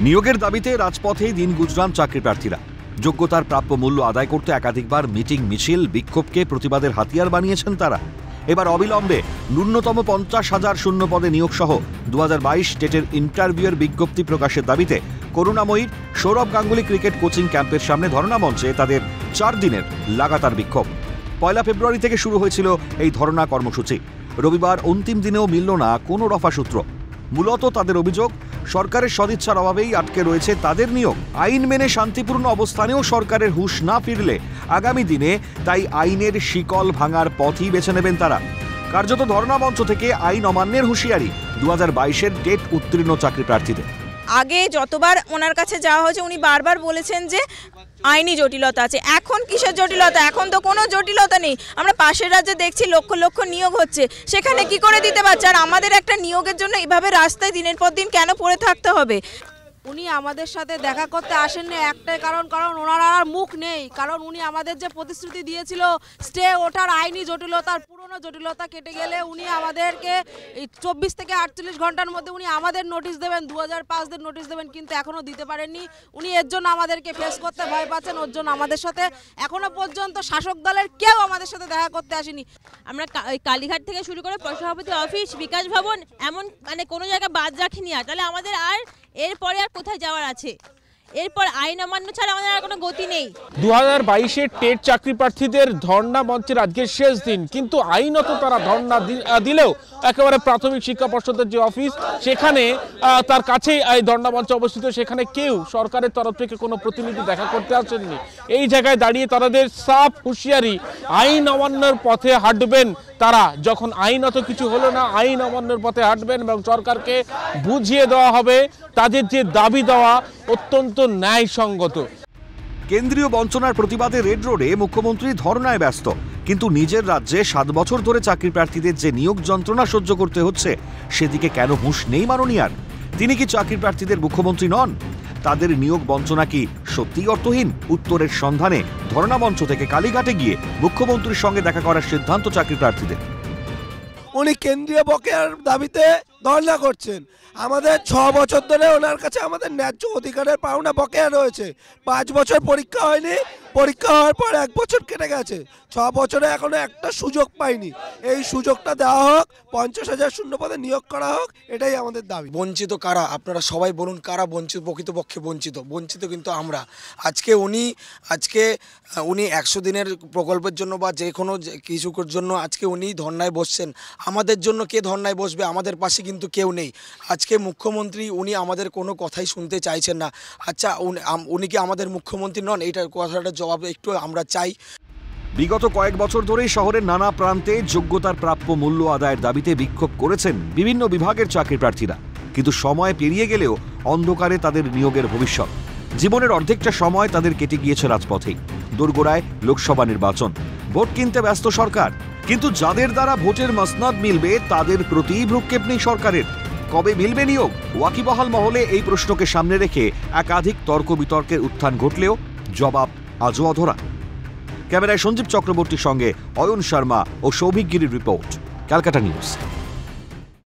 নিয়োগের দাবিতে রাজপথেই দিন গুজরান চাকরি প্রার্থীরা। যোগ্যতার প্রাপ্য মূল্য আদায় করতে একাধিকবার মিটিং, মিছিল, বিক্ষোভকে প্রতিবাদের হাতিয়ার বানিয়েছেন তারা। এবার অবিলম্বে ন্যূনতম 50,000 শূন্য পদে নিয়োগ সহ 2022 টেটের ইন্টারভিউয়ের বিজ্ঞপ্তি প্রকাশের দাবিতে করুণাময়ীর সৌরভ গাঙ্গুলি ক্রিকেট কোচিং ক্যাম্পের সামনে ধর্ণা মঞ্চে তাদের 4 দিনের লাগাতার বিক্ষোভ। 1 ফেব্রুয়ারি থেকে শুরু হয়েছিল এই ধর্ণা কর্মসূচি। রবিবার অন্তিম দিনেও মিলল না কোনো রফা সূত্র। মূলত তাদের অভিযোগ, সরকারের সদিচ্ছার অভাবেই আটকে রয়েছে তাদের নিয়োগ। আইন মেনে শান্তিপূর্ণ অবস্থানেও সরকারের হুঁশ না ফিরলে আগামী দিনে তাই আইনের শিকল ভাঙার পথই বেছে নেবেন তারা। কার্যত ধর্ণা মঞ্চ থেকে আইন অমান্যের হুঁশিয়ারি 2022-এর টেট উত্তীর্ণ চাকরি প্রার্থীদের। আগে যতবার ওনার কাছে যাওয়া হয়েছে উনি বারবার বলেছেন যে আইনি জটিলতা আছে। এখন কিসের জটিলতা? এখন তো কোনো জটিলতা নেই। আমরা পাশের রাজ্যে দেখছি লক্ষ লক্ষ নিয়োগ হচ্ছে, সেখানে কি করে দিতে পারছে? আর আমাদের একটা নিয়োগের জন্য এইভাবে রাস্তায় দিনের পর দিন কেন পড়ে থাকতে হবে? উনি আমাদের সাথে দেখা করতে আসেননি একটাই কারণ ওনার আর মুখ নেই। কারণ উনি আমাদের যে প্রতিশ্রুতি দিয়েছিল স্টে ওঠার আইনি জটিলতার পুরনো জটিলতা কেটে গেলে উনি আমাদেরকে এই 24 থেকে 48 ঘন্টার মধ্যে উনি আমাদের নোটিশ দেবেন, 2005-দের নোটিশ দেবেন, কিন্তু এখনও দিতে পারেননি। উনি এর জন্য আমাদেরকে ফেস করতে ভয় পাচ্ছেন। ওর জন্য আমাদের সাথে এখনো পর্যন্ত শাসক দলের কেউ আমাদের সাথে দেখা করতে আসেনি। আমরা কালীঘাট থেকে শুরু করে সভাপতি অফিস, বিকাশ ভবন, এমন কোনো জায়গা বাদ রাখিনি। আর তাহলে আমাদের আর এরপরে আর কোথায় যাওয়ার আছে? এরপর আইন অমান্য ছাড়া আমাদের আর কোনো গতি নেই। 2022-এর টেট চাকরি প্রার্থীদের ধর্ণা মঞ্চের আজকে শেষ দিন, কিন্তু আইনত তারা ধর্ণা দিলেও একেবারে প্রাথমিক শিক্ষা পর্ষদের যে অফিস সেখানে তার কাছেই এই ধর্ণা মঞ্চ অবস্থিত, সেখানে কেউ সরকারের তরফ থেকে কোনো প্রতিনিধি দেখা করতে আসেননি। এই জায়গায় দাঁড়িয়ে তাদের সাফ হুঁশিয়ারি, আইন অমান্যের পথে হাঁটবেন তারা। যখন আইনত কিছু হলো না, আইন অমান্যের পথে হাঁটবেন এবং সরকারকে বুঝিয়ে দেওয়া হবে তাদের যে দাবি দেওয়া অত্যন্ত ন্যায়সঙ্গত। কেন্দ্রীয় বঞ্চনার প্রতিবাদে রেড রোডে মুখ্যমন্ত্রী ধর্নায় ব্যস্ত, কিন্তু নিজের রাজ্যে 7 বছর ধরে চাকরি প্রার্থীদের যে নিয়োগ যন্ত্রণা সহ্য করতে হচ্ছে সেদিকে কেন হুঁশ নেই মাননীয়ার? তিনি কি চাকরি প্রার্থীদের মুখ্যমন্ত্রী নন? তাদের নিয়োগ বঞ্চনা কি সত্যিই অর্থহীন? উত্তরের সন্ধানে ধর্ণা মঞ্চ থেকে কালীঘাটে গিয়ে মুখ্যমন্ত্রীর সঙ্গে দেখা করার সিদ্ধান্ত চাকরি প্রার্থীদের। উনি কেন্দ্রীয় বকেয়ার দাবিতে ধর্ণা করছেন। আমাদের 6 বছর ধরে ওনার কাছে আমাদের ন্যায্য অধিকারের পাওনা বকেয়া রয়েছে। 5 বছর পরীক্ষা হয়নি, পরীক্ষা হওয়ার পর 1 বছর কেটে গেছে। 6 বছরে এখনো একটা সুযোগ পাইনি। এই সুযোগটা দেওয়া হোক, 50,000 শূন্য পদে নিয়োগ করা হোক, এটাই আমাদের দাবি। বঞ্চিত কারা? আপনারা সবাই বলুন কারা বঞ্চিত? প্রকৃতপক্ষে বঞ্চিত কিন্তু আমরা। আজকে উনি 100 দিনের প্রকল্পের জন্য বা যে কোনো কিছুর জন্য আজকে উনি ধর্নায় বসছেন। আমাদের জন্য কে ধর্নায় বসবে? আমাদের পাশে কিন্তু কেউ নেই। আজকে মুখ্যমন্ত্রী উনি আমাদের কোনো কথাই শুনতে চাইছেন না। আচ্ছা, উনি কি আমাদের মুখ্যমন্ত্রী নন? এইটার কথাটা জবাব একটু আমরা চাই। বিগত কয়েক বছর ধরেই শহরের নানা প্রান্তে যোগ্যতার প্রাপ্য মূল্য আদায়ের দাবিতে বিক্ষোভ করেছেন বিভিন্ন বিভাগের চাকরি প্রার্থীরা, কিন্তু সময় পেরিয়ে গেলেও অন্ধকারে তাদের নিয়োগের ভবিষ্যৎ। জীবনের অর্ধেকটা সময় তাদের কেটে গিয়েছে রাজপথেই। দোরগোড়ায় লোকসভা নির্বাচন, ভোট কিনতে ব্যস্ত সরকার, কিন্তু যাদের দ্বারা ভোটের মসনদ মিলবে তাদের প্রতি ভ্রুক্ষেপ নেই সরকারের। কবে মিলবে নিয়োগ? ওয়াকিবহাল মহলে এই প্রশ্নকে সামনে রেখে একাধিক তর্ক বিতর্কের উত্থান ঘটলেও জবাব আজও অধরা। ক্যামেরায় সঞ্জীব চক্রবর্তীর সঙ্গে অয়ন শর্মা ও সৌভিক গিরির রিপোর্ট, ক্যালকাটা নিউজ।